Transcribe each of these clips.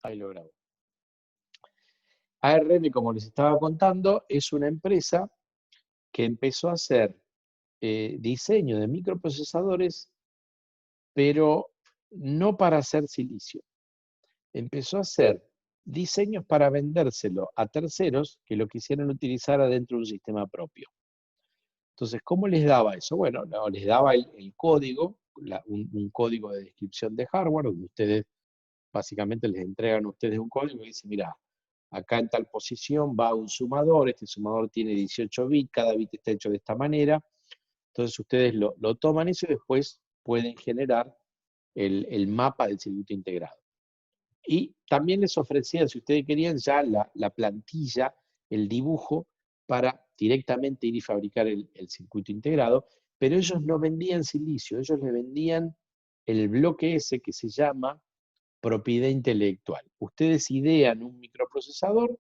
Ahí lo grabo. ARM, como les estaba contando, es una empresa que empezó a hacer diseño de microprocesadores, pero no para hacer silicio. Empezó a hacer diseños para vendérselo a terceros que lo quisieran utilizar adentro de un sistema propio. Entonces, ¿cómo les daba eso? Bueno, no, les daba el código, un código de descripción de hardware, donde ustedes básicamente les entregan a ustedes un código y dicen, mira, acá en tal posición va un sumador, este sumador tiene 18 bits, cada bit está hecho de esta manera. Entonces ustedes lo toman eso y después pueden generar el mapa del circuito integrado. Y también les ofrecían, si ustedes querían, ya la plantilla, el dibujo, para directamente ir y fabricar el circuito integrado, pero ellos no vendían silicio, ellos le vendían el bloque ese que se llama propiedad intelectual. Ustedes idean un microprocesador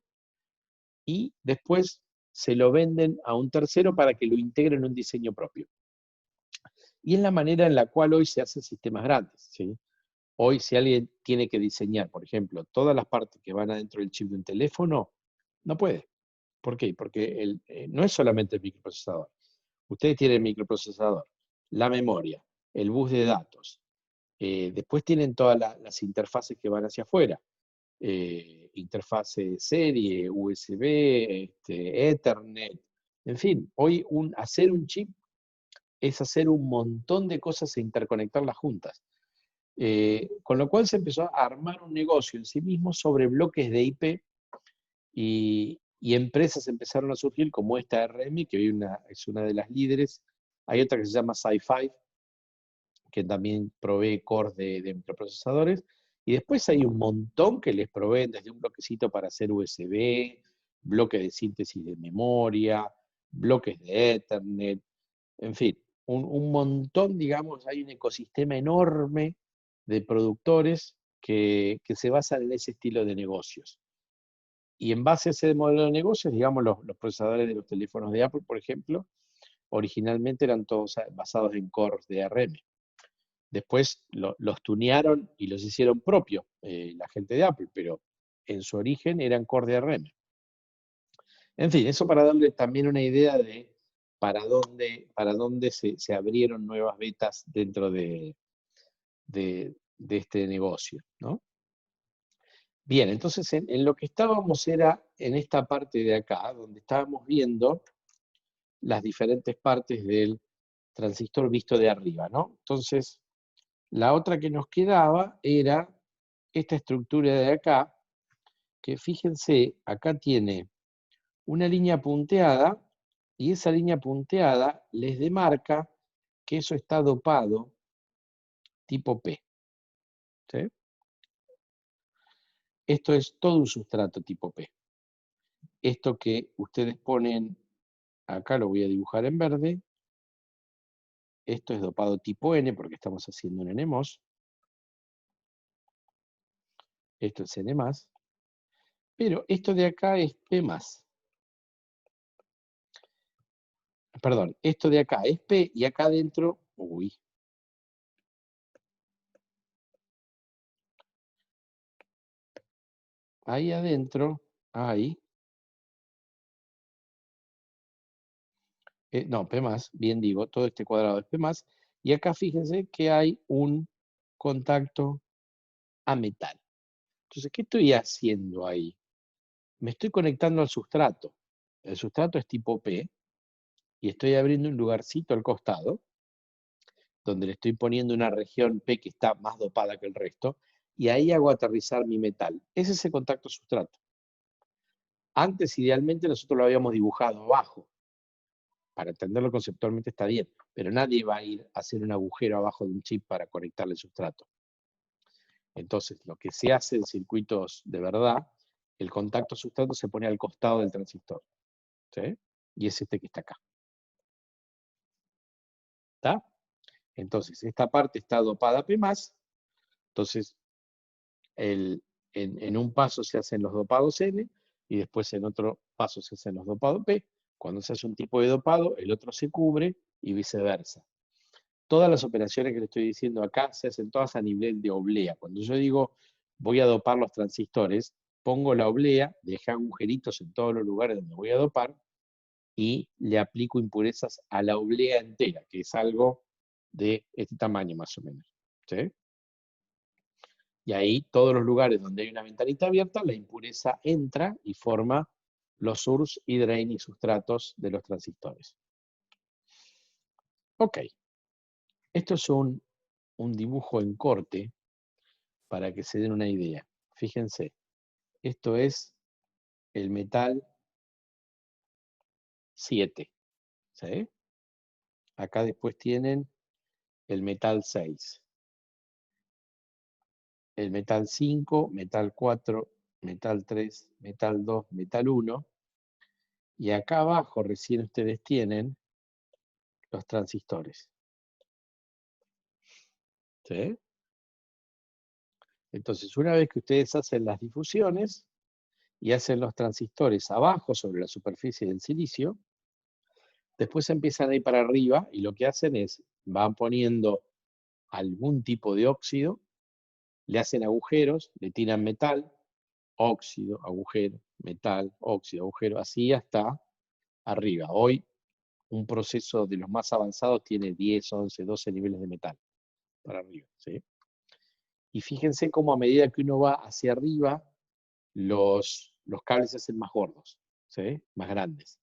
y después se lo venden a un tercero para que lo integre en un diseño propio. Y es la manera en la cual hoy se hacen sistemas grandes, ¿sí? Hoy, si alguien tiene que diseñar, por ejemplo, todas las partes que van adentro del chip de un teléfono, no puede. ¿Por qué? Porque no es solamente el microprocesador. Ustedes tienen el microprocesador, la memoria, el bus de datos. Después tienen todas las interfaces que van hacia afuera. Interfase serie, USB, Ethernet. En fin, hoy hacer un chip es hacer un montón de cosas e interconectarlas juntas. Con lo cual se empezó a armar un negocio en sí mismo sobre bloques de IP y empresas empezaron a surgir como esta RM, que hoy es una de las líderes. Hay otra que se llama Sci-Fi, que también provee cores de microprocesadores. Y después hay un montón que les proveen desde un bloquecito para hacer USB, bloques de síntesis de memoria, bloques de Ethernet, en fin, un montón, digamos, hay un ecosistema enorme de productores que se basan en ese estilo de negocios. Y en base a ese modelo de negocios, digamos, los procesadores de los teléfonos de Apple, por ejemplo, originalmente eran todos basados en cores de ARM. Después los tunearon y los hicieron propios la gente de Apple, pero en su origen eran core de ARM. En fin, eso para darle también una idea de para dónde se abrieron nuevas vetas dentro de este negocio, ¿no? Bien, entonces en lo que estábamos era en esta parte de acá, donde estábamos viendo las diferentes partes del transistor visto de arriba, ¿no? Entonces, la otra que nos quedaba era esta estructura de acá, que fíjense, acá tiene una línea punteada, y esa línea punteada les demarca que eso está dopado tipo P. ¿Sí? Esto es todo un sustrato tipo P. Esto que ustedes ponen, acá lo voy a dibujar en verde, esto es dopado tipo N porque estamos haciendo un NMOS. Esto es N+, pero esto de acá es P+. Perdón, esto de acá es P y acá adentro, uy. Ahí adentro hay, no, P+, bien digo, todo este cuadrado es P+, y acá fíjense que hay un contacto a metal. Entonces, ¿qué estoy haciendo ahí? Me estoy conectando al sustrato. El sustrato es tipo P, y estoy abriendo un lugarcito al costado, donde le estoy poniendo una región P que está más dopada que el resto, y ahí hago aterrizar mi metal. Ese es el contacto sustrato. Antes, idealmente, nosotros lo habíamos dibujado abajo. Para entenderlo conceptualmente está bien, pero nadie va a ir a hacer un agujero abajo de un chip para conectarle el sustrato. Entonces, lo que se hace en circuitos de verdad, el contacto sustrato se pone al costado del transistor. ¿Sí? Y es este que está acá. ¿Está? Entonces, esta parte está dopada P+, entonces en un paso se hacen los dopados N, y después en otro paso se hacen los dopados P. Cuando se hace un tipo de dopado, el otro se cubre y viceversa. Todas las operaciones que le estoy diciendo acá se hacen todas a nivel de oblea. Cuando yo digo voy a dopar los transistores, pongo la oblea, dejé agujeritos en todos los lugares donde voy a dopar, y le aplico impurezas a la oblea entera, que es algo de este tamaño más o menos. ¿Sí? Y ahí, todos los lugares donde hay una ventanita abierta, la impureza entra y forma los source y drain y sustratos de los transistores. Ok, esto es un dibujo en corte para que se den una idea. Fíjense, esto es el metal 7. ¿Sí? Acá después tienen el metal 6. El metal 5, metal 4, metal 3, metal 2, metal 1. Y acá abajo recién ustedes tienen los transistores. ¿Sí? Entonces, una vez que ustedes hacen las difusiones y hacen los transistores abajo sobre la superficie del silicio, después empiezan a ir para arriba y lo que hacen es, van poniendo algún tipo de óxido, le hacen agujeros, le tiran metal, óxido, agujero, metal, óxido, agujero, así hasta arriba. Hoy un proceso de los más avanzados tiene 10, 11, 12 niveles de metal para arriba. ¿Sí? Y fíjense cómo a medida que uno va hacia arriba, los cables se hacen más gordos, ¿sí? Más grandes.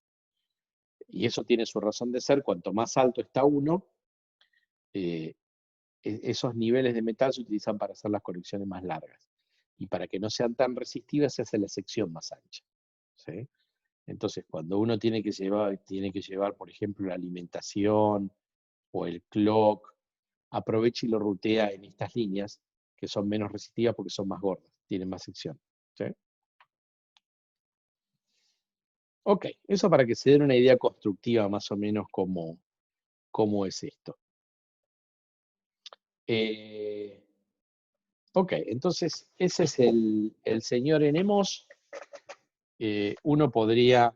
Y eso tiene su razón de ser. Cuanto más alto está uno, esos niveles de metal se utilizan para hacer las conexiones más largas. Y para que no sean tan resistivas, se hace la sección más ancha. ¿Sí? Entonces, cuando uno tiene que llevar, por ejemplo, la alimentación o el clock, aprovecha y lo rutea en estas líneas, que son menos resistivas porque son más gordas, tienen más sección. ¿Sí? Ok, eso para que se den una idea constructiva más o menos cómo es esto. Ok, entonces ese es el señor NMOS. Uno podría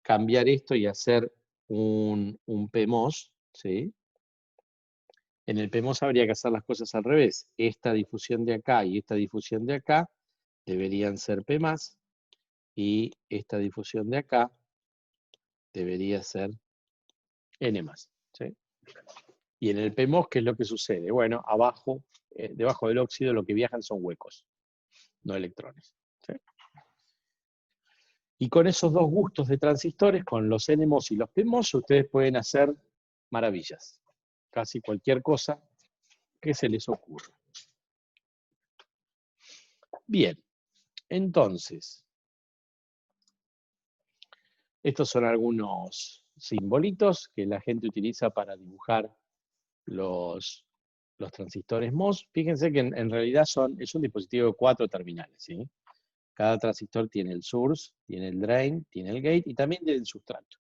cambiar esto y hacer un PMOS, ¿sí? En el PMOS habría que hacer las cosas al revés. Esta difusión de acá y esta difusión de acá deberían ser P+, y esta difusión de acá debería ser N+. ¿Sí? Y en el PMOS, ¿qué es lo que sucede? Bueno, abajo, debajo del óxido, lo que viajan son huecos, no electrones. ¿Sí? Y con esos dos gustos de transistores, con los NMOS y los PMOS, ustedes pueden hacer maravillas. Casi cualquier cosa que se les ocurra. Bien, entonces, estos son algunos simbolitos que la gente utiliza para dibujar los transistores MOS. Fíjense que en realidad es un dispositivo de 4 terminales. ¿Sí? Cada transistor tiene el source, tiene el drain, tiene el gate y también tiene el sustrato.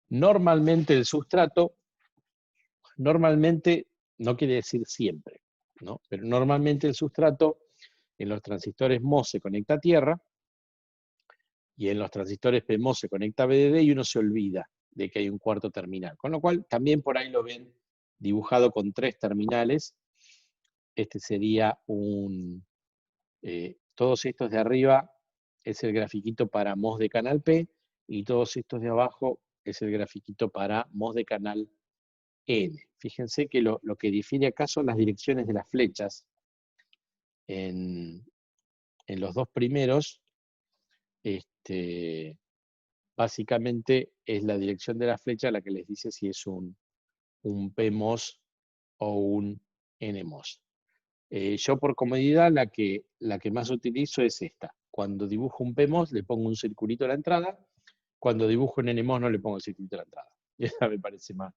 Normalmente el sustrato, no quiere decir siempre, ¿no? Pero normalmente el sustrato en los transistores MOS se conecta a tierra y en los transistores PMOS se conecta a VDD y uno se olvida de que hay un cuarto terminal. Con lo cual también por ahí lo ven dibujado con 3 terminales. Este sería todos estos de arriba es el grafiquito para MOS de canal P y todos estos de abajo es el grafiquito para MOS de canal N. Fíjense que lo que difiere acá son las direcciones de las flechas. En los dos primeros, básicamente es la dirección de la flecha la que les dice si es un PMOS o un NMOS. Yo por comodidad la que más utilizo es esta. Cuando dibujo un PMOS le pongo un circulito a la entrada, cuando dibujo un NMOS no le pongo el circulito a la entrada. Y esa me parece más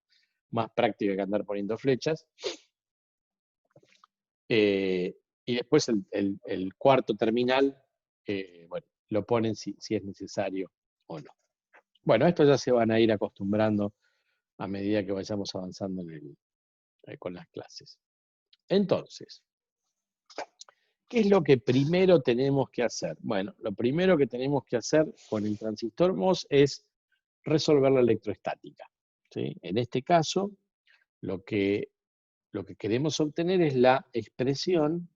práctica que andar poniendo flechas. Y después el cuarto terminal, bueno, lo ponen si es necesario o no. Bueno, esto ya se van a ir acostumbrando a medida que vayamos avanzando con las clases. Entonces, ¿qué es lo que primero tenemos que hacer? Bueno, lo primero que tenemos que hacer con el transistor MOS es resolver la electroestática. ¿Sí? En este caso, lo que queremos obtener es la expresión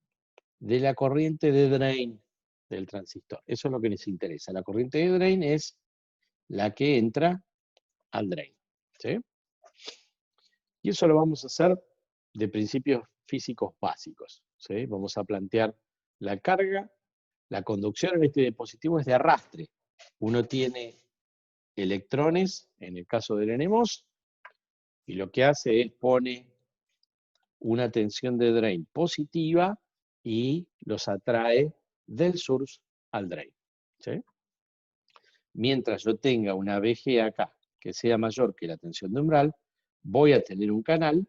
de la corriente de drain del transistor. Eso es lo que nos interesa. La corriente de drain es la que entra al drain. ¿Sí? Y eso lo vamos a hacer de principios físicos básicos. ¿Sí? Vamos a plantear la carga. La conducción en este dispositivo es de arrastre. Uno tiene electrones, en el caso del NMOS, y lo que hace es pone una tensión de drain positiva y los atrae del source al drain. ¿Sí? Mientras yo tenga una VG acá que sea mayor que la tensión de umbral, voy a tener un canal,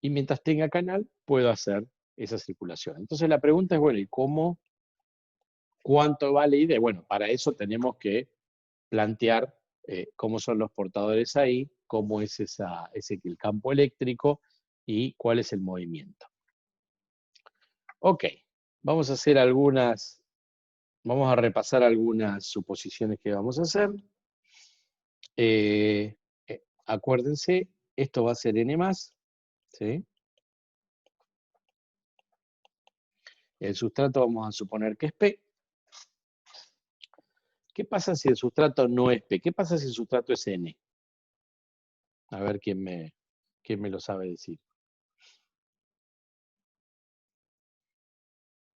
y mientras tenga canal, puedo hacer esa circulación. Entonces la pregunta es, bueno, ¿y cómo? ¿Cuánto vale ID? Bueno, para eso tenemos que plantear cómo son los portadores ahí, cómo es el campo eléctrico y cuál es el movimiento. Ok, vamos a repasar algunas suposiciones que vamos a hacer. Acuérdense, esto va a ser N+, ¿sí? El sustrato vamos a suponer que es P. ¿Qué pasa si el sustrato no es P? ¿Qué pasa si el sustrato es N? A ver quién me lo sabe decir.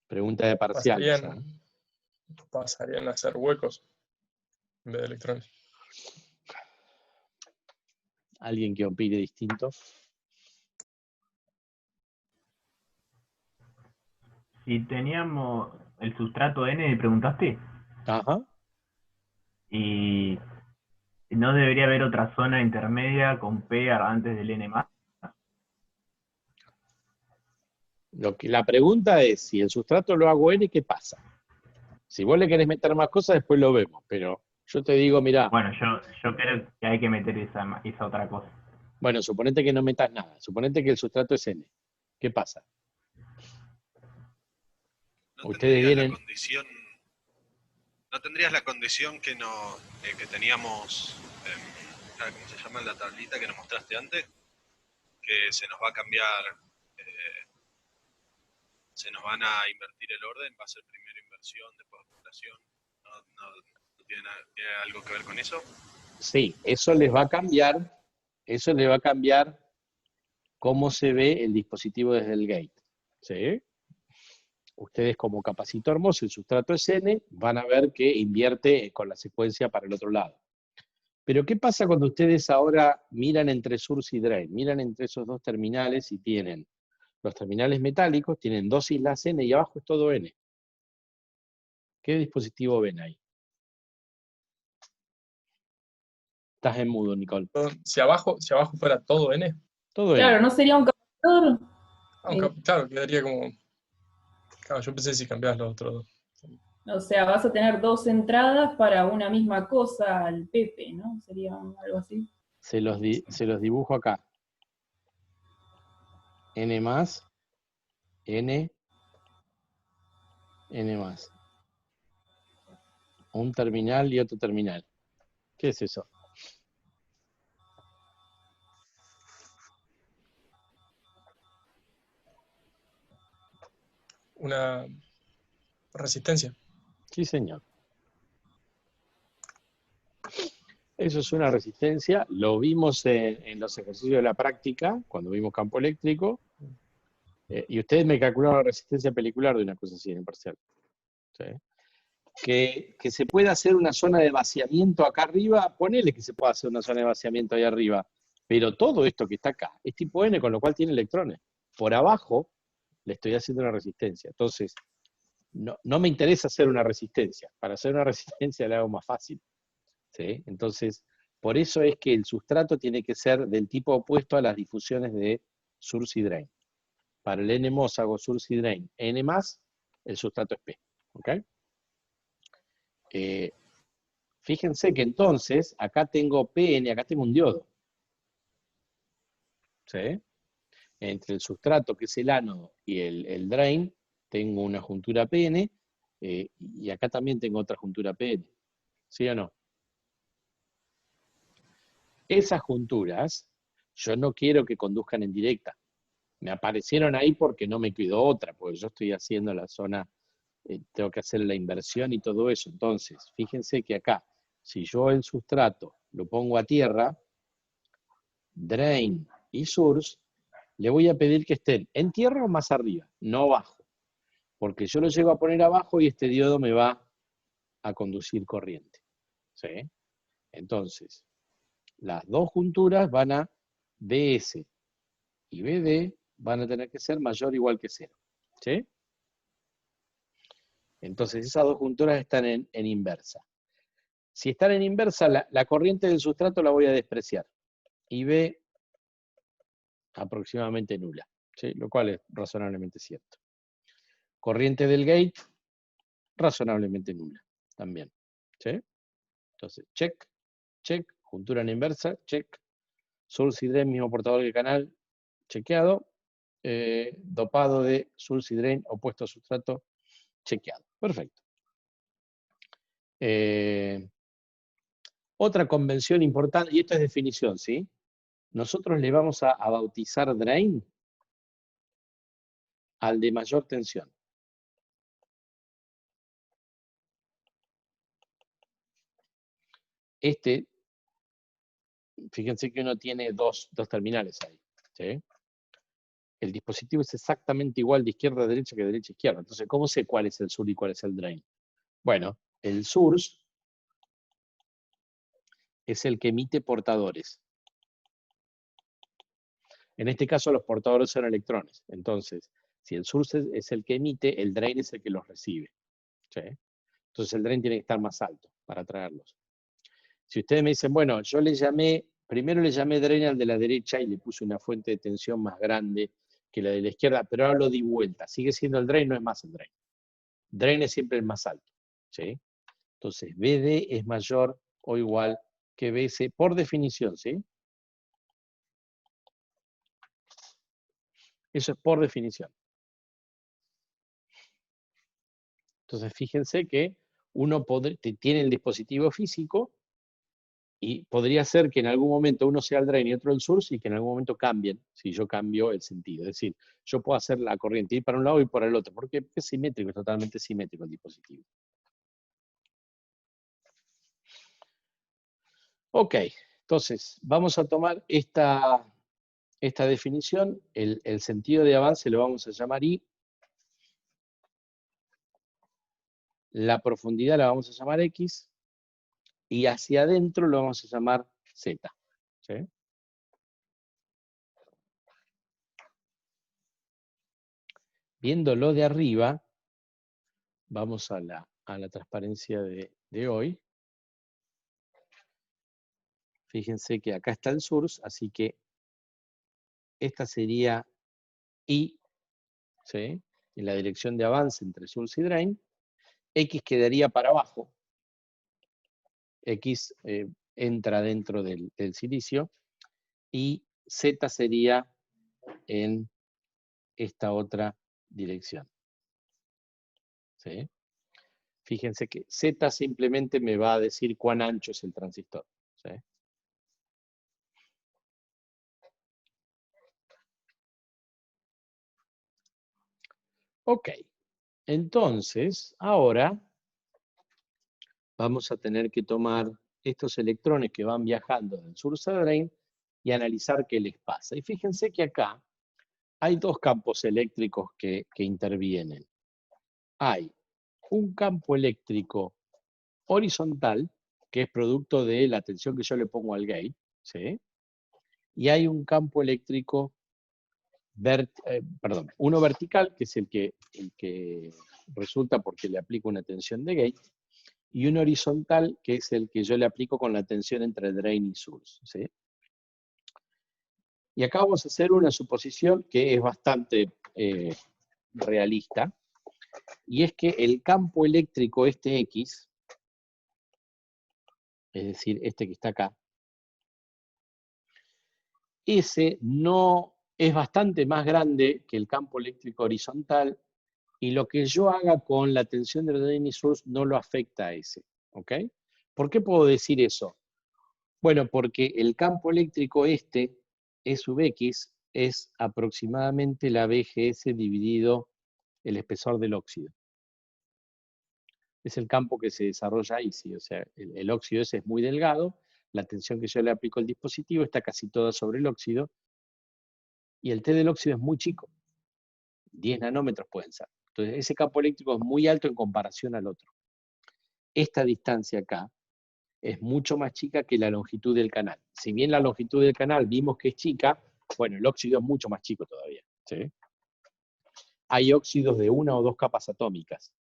Pregunta de parciales. Pasarían a ser huecos en vez de electrones. ¿Alguien que opine distinto? Si teníamos el sustrato N, preguntaste, Ajá. y no debería haber otra zona intermedia con P antes del N+. La pregunta es, si el sustrato lo hago N, ¿qué pasa? Si vos le querés meter más cosas, después lo vemos, pero yo te digo, mirá, Bueno, yo creo que hay que meter esa otra cosa. bueno, suponete que no metas nada, suponete que el sustrato es N. ¿Qué pasa? No Ustedes tendrías vienen... la condición, no tendrías la condición que que teníamos, ¿cómo se llama la tablita que nos mostraste antes? Que se nos va a cambiar, se nos van a invertir el orden, va a ser primero inversión, después operación. ¿No tiene algo que ver con eso? Sí, eso les va a cambiar cómo se ve el dispositivo desde el gate. ¿Sí? Ustedes como capacitor MOS, el sustrato es N, van a ver que invierte con la secuencia para el otro lado. Pero ¿qué pasa cuando ustedes ahora miran entre source y drain? Miran entre esos dos terminales y tienen los terminales metálicos, tienen dos islas N y abajo es todo N. ¿Qué dispositivo ven ahí? Estás en mudo, Nicole. Si abajo fuera todo N. Todo Claro, N. ¿no sería un capacitor? Claro, quedaría como... Claro, yo pensé si cambiabas los otros dos. O sea, vas a tener dos entradas para una misma cosa al Pepe, ¿no? Sería algo así. Se los dibujo acá. N más, N, N más. Un terminal y otro terminal. ¿Qué es eso? Una resistencia. Sí, señor. Eso es una resistencia. Lo vimos en los ejercicios de la práctica, cuando vimos campo eléctrico. Y ustedes me calcularon la resistencia pelicular de una cosa así en el parcial. ¿Sí? Que se pueda hacer una zona de vaciamiento acá arriba, ponele que se pueda hacer una zona de vaciamiento ahí arriba, pero todo esto que está acá es tipo N, con lo cual tiene electrones. Por abajo le estoy haciendo una resistencia. Entonces, no me interesa hacer una resistencia. Para hacer una resistencia le hago más fácil. ¿Sí? Entonces, por eso es que el sustrato tiene que ser del tipo opuesto a las difusiones de source y drain. Para el NMOS hago source y drain N+, el sustrato es P. ¿Ok? Fíjense que entonces, acá tengo PN, acá tengo un diodo. ¿Sí? Entre el sustrato, que es el ánodo, y el drain, tengo una juntura PN, y acá también tengo otra juntura PN. ¿Sí o no? Esas junturas, yo no quiero que conduzcan en directa. Me aparecieron ahí porque no me quedó otra, porque yo estoy haciendo la zona, tengo que hacer la inversión y todo eso. Entonces, fíjense que acá, si yo el sustrato lo pongo a tierra, drain y source, le voy a pedir que estén en tierra o más arriba, no abajo. Porque yo lo llego a poner abajo y este diodo me va a conducir corriente. ¿Sí? Entonces, las dos junturas van a BS y BD van a tener que ser mayor o igual que 0. ¿Sí? Entonces, esas dos junturas están en inversa. Si están en inversa, la corriente del sustrato la voy a despreciar. Y B aproximadamente nula. ¿Sí? Lo cual es razonablemente cierto. Corriente del gate, razonablemente nula también. ¿Sí? Entonces, check, check, juntura en inversa, check. Source y drain, mismo portador del canal, chequeado. Dopado de source y drain, opuesto a sustrato, chequeado. Perfecto. Otra convención importante, y esto es definición, ¿sí? Nosotros le vamos a bautizar drain al de mayor tensión. Este, fíjense que uno tiene dos terminales ahí, ¿sí? El dispositivo es exactamente igual de izquierda a derecha que de derecha a izquierda. Entonces, ¿cómo sé cuál es el source y cuál es el drain? Bueno, el source es el que emite portadores. En este caso, los portadores son electrones. Entonces, si el source es el que emite, el drain es el que los recibe. ¿Sí? Entonces, el drain tiene que estar más alto para traerlos. Si ustedes me dicen, bueno, yo primero le llamé drain al de la derecha y le puse una fuente de tensión más grande que la de la izquierda, pero ahora lo di vuelta. Sigue siendo el drain, no es más el drain. Drain es siempre el más alto. ¿Sí? Entonces, BD es mayor o igual que BS por definición, ¿sí? Eso es por definición. Entonces, fíjense que uno tiene el dispositivo físico y podría ser que en algún momento uno sea el drain y otro el source y que en algún momento cambien si yo cambio el sentido. Es decir, yo puedo hacer la corriente ir para un lado y para el otro, porque es simétrico, es totalmente simétrico el dispositivo. Ok, entonces vamos a tomar esta definición, el sentido de avance lo vamos a llamar I, la profundidad la vamos a llamar X, y hacia adentro lo vamos a llamar Z. ¿Sí? Viéndolo de arriba, vamos a la transparencia de hoy. Fíjense que acá está el source, así que esta sería I, ¿sí? En la dirección de avance entre source y drain. X quedaría para abajo. X entra dentro del silicio. Y Z sería en esta otra dirección. ¿Sí? Fíjense que Z simplemente me va a decir cuán ancho es el transistor. ¿Sí? Ok, entonces ahora vamos a tener que tomar estos electrones que van viajando del source a drain y analizar qué les pasa. Y fíjense que acá hay dos campos eléctricos que intervienen. Hay un campo eléctrico horizontal, que es producto de la tensión que yo le pongo al gate, ¿sí? Y hay un campo eléctrico, uno vertical, que es el que resulta porque le aplico una tensión de gate, y uno horizontal, que es el que yo le aplico con la tensión entre drain y source, ¿sí? Y acá vamos a hacer una suposición que es bastante realista, y es que el campo eléctrico este X, es decir, este que está acá, ese no es bastante más grande que el campo eléctrico horizontal, y lo que yo haga con la tensión de drain y source no lo afecta a ese. ¿Ok? ¿Por qué puedo decir eso? Bueno, porque el campo eléctrico este, E sub X, es aproximadamente la BGS dividido el espesor del óxido. Es el campo que se desarrolla ahí, sí. O sea, el óxido ese es muy delgado, la tensión que yo le aplico al dispositivo está casi toda sobre el óxido, y el T del óxido es muy chico, 10 nanómetros pueden ser. Entonces, ese campo eléctrico es muy alto en comparación al otro. Esta distancia acá es mucho más chica que la longitud del canal. Si bien la longitud del canal vimos que es chica, bueno, el óxido es mucho más chico todavía, ¿sí? Hay óxidos de 1 o 2 capas atómicas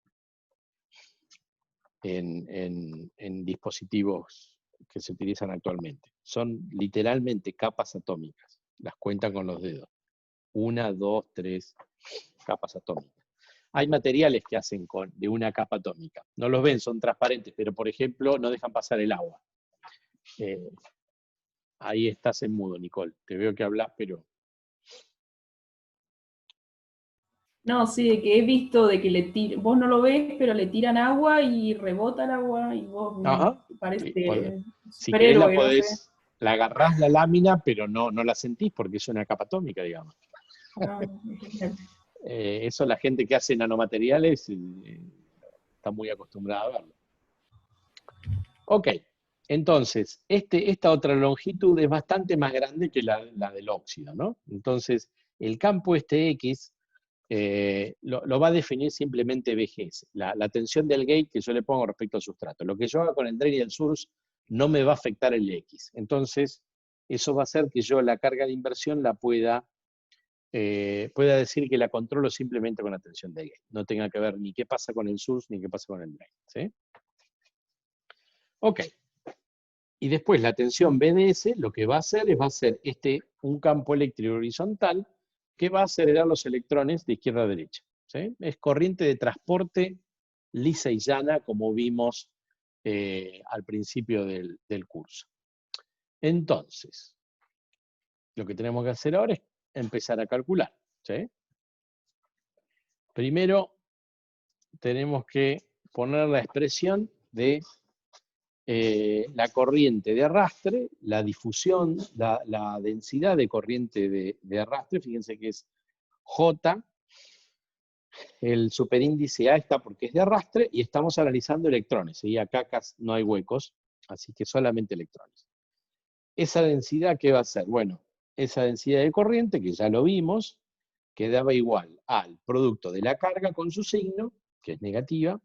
en dispositivos que se utilizan actualmente. Son literalmente capas atómicas. Las cuentan con los dedos. 1, 2, 3 capas atómicas. Hay materiales que hacen de una capa atómica. No los ven, son transparentes, pero por ejemplo no dejan pasar el agua. Ahí estás en mudo, Nicole. Te veo que hablas, pero... No, sí, de que he visto de que vos no lo ves, pero le tiran agua y rebota el agua y vos Ajá. parece Si querés la superhéroe, no sé. podés, la agarrás la lámina, pero no la sentís porque es una capa atómica, digamos. Ah, es genial. Eso la gente que hace nanomateriales está muy acostumbrada a verlo. Ok, entonces, esta otra longitud es bastante más grande que la del óxido, ¿no? Entonces, el campo X lo va a definir simplemente BGS, la tensión del gate que yo le pongo respecto al sustrato. Lo que yo haga con el drain y el source no me va a afectar el X. Entonces, eso va a hacer que yo la carga de inversión la pueda decir que la controlo simplemente con la tensión del gate. No tenga que ver ni qué pasa con el source ni qué pasa con el drain. ¿Sí? Ok. Y después la tensión BDS lo que va a hacer es un campo eléctrico horizontal que va a acelerar los electrones de izquierda a derecha. ¿Sí? Es corriente de transporte lisa y llana, como vimos al principio del curso. Entonces, lo que tenemos que hacer ahora es empezar a calcular. ¿Sí? Primero, tenemos que poner la expresión de la corriente de arrastre, la difusión, la densidad de corriente de arrastre, fíjense que es J, el superíndice A está porque es de arrastre, y estamos analizando electrones, y acá no hay huecos, así que solamente electrones. Esa densidad, ¿qué va a ser? Bueno, esa densidad de corriente, que ya lo vimos, quedaba igual al producto de la carga con su signo, que es negativa,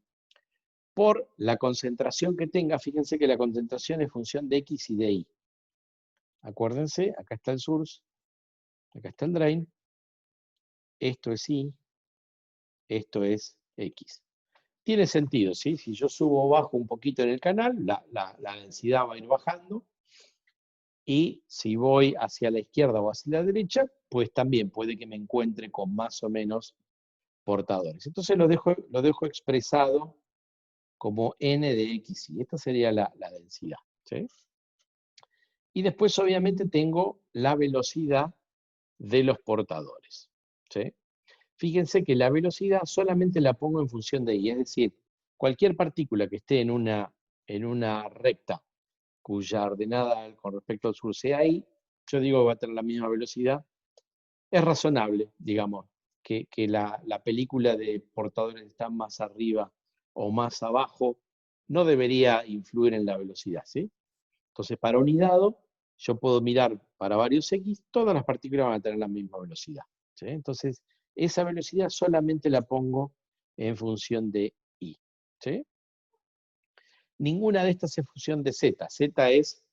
por la concentración que tenga. Fíjense que la concentración es función de X y de Y. Acuérdense, acá está el source, acá está el drain, esto es Y, esto es X. Tiene sentido, ¿sí? Si yo subo o bajo un poquito en el canal, la densidad va a ir bajando, y si voy hacia la izquierda o hacia la derecha, pues también puede que me encuentre con más o menos portadores. Entonces lo dejo expresado como N de X, y esta sería la densidad. ¿Sí? Y después obviamente tengo la velocidad de los portadores. ¿Sí? Fíjense que la velocidad solamente la pongo en función de Y, es decir, cualquier partícula que esté en una recta cuya ordenada con respecto al sur sea I, yo digo que va a tener la misma velocidad. Es razonable, digamos, que la película de portadores está más arriba o más abajo, no debería influir en la velocidad, ¿sí? Entonces, para un dado, yo puedo mirar para varios X, todas las partículas van a tener la misma velocidad. ¿Sí? Entonces, esa velocidad solamente la pongo en función de I. ¿Sí? Ninguna de estas es función de Z. Z es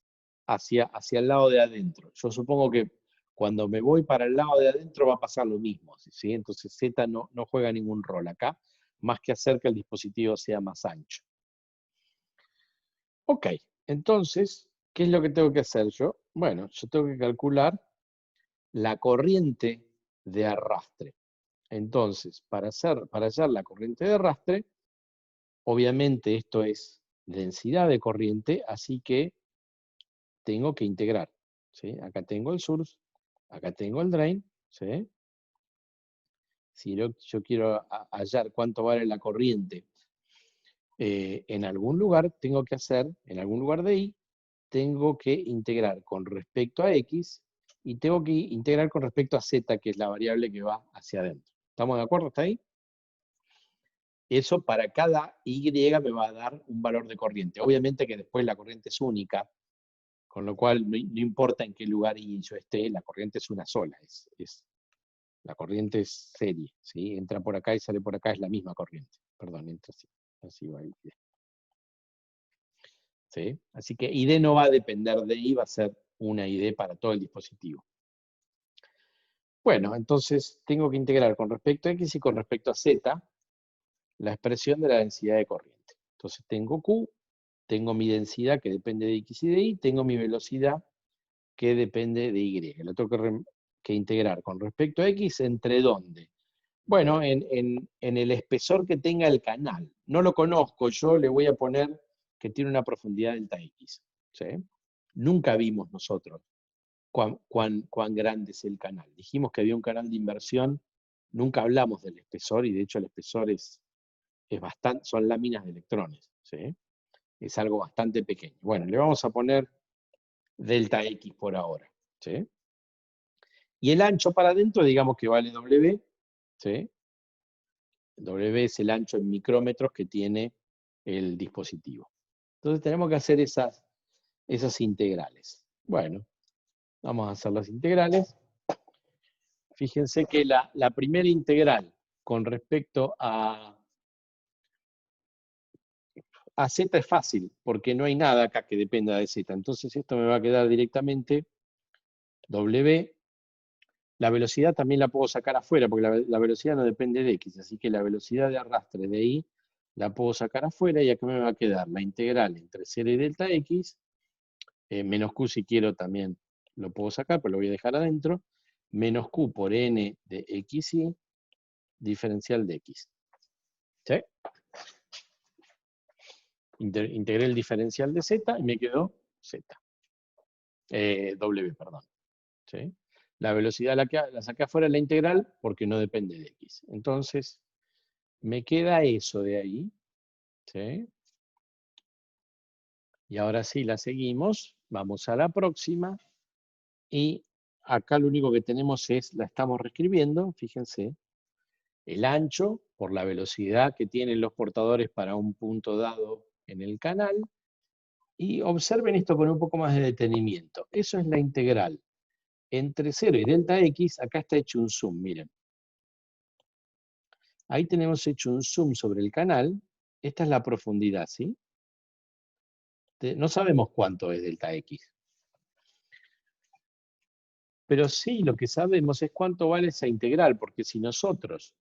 hacia el lado de adentro. Yo supongo que cuando me voy para el lado de adentro va a pasar lo mismo. ¿Sí? Entonces Z no juega ningún rol acá, más que hacer que el dispositivo sea más ancho. Ok, entonces, ¿qué es lo que tengo que hacer yo? Bueno, yo tengo que calcular la corriente de arrastre. Entonces, para hallar la corriente de arrastre, obviamente esto es densidad de corriente, así que tengo que integrar. ¿Sí? Acá tengo el source, acá tengo el drain. ¿Sí? Si yo quiero hallar cuánto vale la corriente en algún lugar, tengo que hacer, en algún lugar de I, tengo que integrar con respecto a X y tengo que integrar con respecto a z, que es la variable que va hacia adentro. ¿Estamos de acuerdo hasta ahí? Eso para cada y me va a dar un valor de corriente. Obviamente que después la corriente es única, con lo cual no importa en qué lugar y yo esté, la corriente es una sola, la corriente es serie, ¿sí? Entra por acá y sale por acá, es la misma corriente. Perdón, entra así va ID. ¿Sí? Así que ID no va a depender de I, va a ser una ID para todo el dispositivo. Bueno, entonces tengo que integrar con respecto a X y con respecto a Z la expresión de la densidad de corriente. Entonces tengo Q, tengo mi densidad que depende de X y de Y, tengo mi velocidad que depende de Y. Lo tengo que integrar con respecto a X, ¿entre dónde? Bueno, en el espesor que tenga el canal. No lo conozco, yo le voy a poner que tiene una profundidad delta X. ¿Sí? Nunca vimos nosotros cuán grande es el canal. Dijimos que había un canal de inversión, nunca hablamos del espesor, y de hecho el espesor son láminas de electrones. ¿Sí? Es algo bastante pequeño. Bueno, le vamos a poner delta X por ahora. ¿Sí? Y el ancho para adentro, digamos que vale W. ¿Sí? W es el ancho en micrómetros que tiene el dispositivo. Entonces tenemos que hacer esas integrales. Bueno, vamos a hacer las integrales. Fíjense que la primera integral con respecto a Z es fácil, porque no hay nada acá que dependa de Z. Entonces esto me va a quedar directamente W. La velocidad también la puedo sacar afuera, porque la velocidad no depende de X, así que la velocidad de arrastre de Y la puedo sacar afuera, y acá me va a quedar la integral entre 0 y delta X, menos Q si quiero también lo puedo sacar, pero lo voy a dejar adentro, menos Q por N de XY, diferencial de X. ¿Sí? Integré el diferencial de Z y me quedó Z. W, perdón. ¿Sí? La velocidad la saqué afuera de la integral porque no depende de X. Entonces, me queda eso de ahí. ¿Sí? Y ahora sí, la seguimos. Vamos a la próxima. Y acá lo único que tenemos la estamos reescribiendo, fíjense. El ancho por la velocidad que tienen los portadores para un punto dado en el canal. Y observen esto con un poco más de detenimiento. Eso es la integral entre 0 y delta X. Acá está hecho un zoom, miren. Ahí tenemos hecho un zoom sobre el canal. Esta es la profundidad, ¿sí? No sabemos cuánto es delta X. Pero sí, lo que sabemos es cuánto vale esa integral, porque si nosotros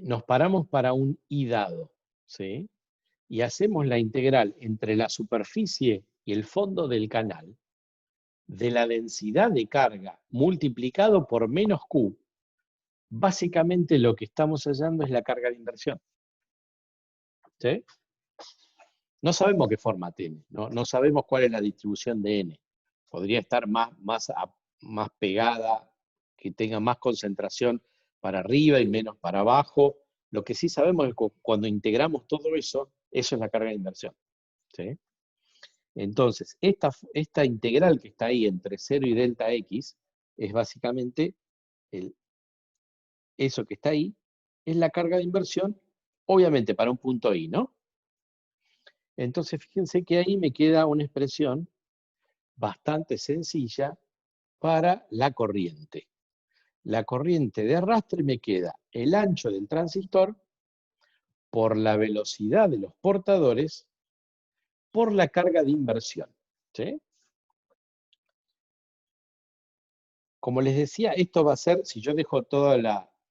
nos paramos para un I dado, ¿sí? Y hacemos la integral entre la superficie y el fondo del canal, de la densidad de carga multiplicado por menos Q, básicamente lo que estamos hallando es la carga de inversión. ¿Sí? No sabemos qué forma tiene, no sabemos cuál es la distribución de N. Podría estar más pegada, que tenga más concentración para arriba y menos para abajo. Lo que sí sabemos es que cuando integramos todo eso, eso es la carga de inversión. ¿Sí? Entonces, esta integral que está ahí entre 0 y delta X es básicamente eso que está ahí, es la carga de inversión, obviamente para un punto I, ¿no? Entonces, fíjense que ahí me queda una expresión bastante sencilla para la corriente. La corriente de arrastre me queda el ancho del transistor por la velocidad de los portadores por la carga de inversión. ¿Sí? Como les decía, esto va a ser, si yo dejo todas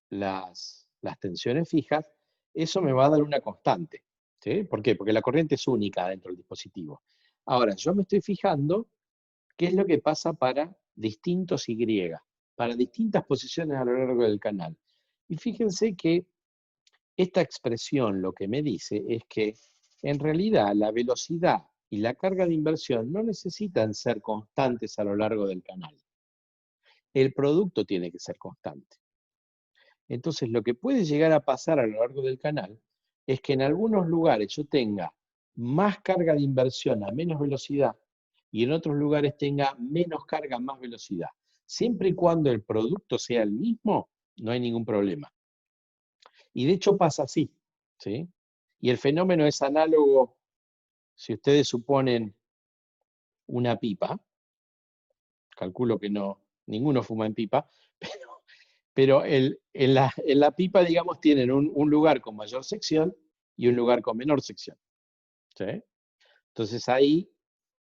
las tensiones fijas, eso me va a dar una constante. ¿Sí? ¿Por qué? Porque la corriente es única dentro del dispositivo. Ahora, yo me estoy fijando qué es lo que pasa para distintos Y, para distintas posiciones a lo largo del canal. Y fíjense que esta expresión lo que me dice es que en realidad la velocidad y la carga de inversión no necesitan ser constantes a lo largo del canal. El producto tiene que ser constante. Entonces, lo que puede llegar a pasar a lo largo del canal es que en algunos lugares yo tenga más carga de inversión a menos velocidad y en otros lugares tenga menos carga, más velocidad. Siempre y cuando el producto sea el mismo, no hay ningún problema. Y de hecho pasa así, ¿sí? Y el fenómeno es análogo, si ustedes suponen una pipa, calculo que no, ninguno fuma en pipa, pero en la pipa, digamos, tienen un lugar con mayor sección y un lugar con menor sección, ¿sí? Entonces ahí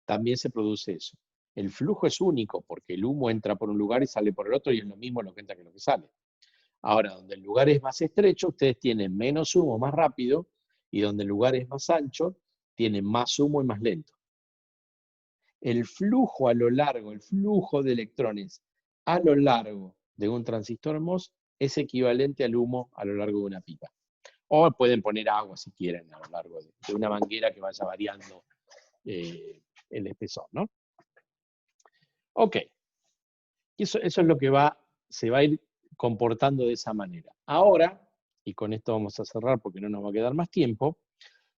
también se produce eso. El flujo es único porque el humo entra por un lugar y sale por el otro y es lo mismo lo que entra que lo que sale. Ahora, donde el lugar es más estrecho, ustedes tienen menos humo más rápido y donde el lugar es más ancho, tienen más humo y más lento. El flujo a lo largo, el flujo de electrones a lo largo de un transistor MOS es equivalente al humo a lo largo de una pipa. O pueden poner agua si quieren a lo largo de una manguera que vaya variando el espesor, ¿no? Ok. Eso es lo que se va a ir comportando de esa manera. Ahora, y con esto vamos a cerrar porque no nos va a quedar más tiempo,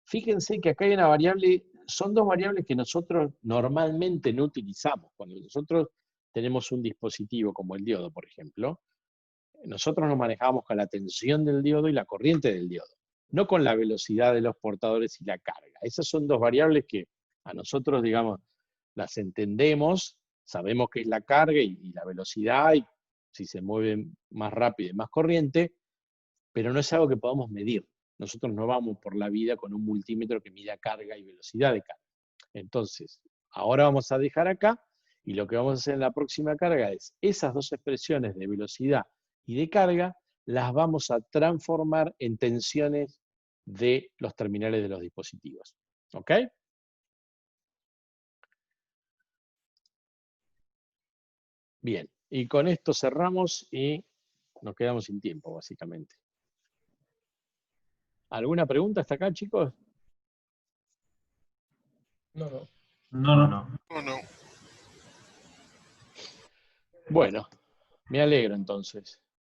fíjense que acá hay una variable, son dos variables que nosotros normalmente no utilizamos. Cuando nosotros tenemos un dispositivo como el diodo, por ejemplo, nosotros nos manejamos con la tensión del diodo y la corriente del diodo, no con la velocidad de los portadores y la carga. Esas son dos variables que a nosotros, digamos, las entendemos, sabemos qué es la carga y la velocidad, y si se mueve más rápido y más corriente, pero no es algo que podamos medir. Nosotros no vamos por la vida con un multímetro que mida carga y velocidad de carga. Entonces, ahora vamos a dejar acá, y lo que vamos a hacer en la próxima carga es, esas dos expresiones de velocidad y de carga, las vamos a transformar en tensiones de los terminales de los dispositivos. ¿Ok? Bien, y con esto cerramos y nos quedamos sin tiempo, básicamente. ¿Alguna pregunta hasta acá, chicos? No, no. No. No, no. Bueno, me alegro entonces.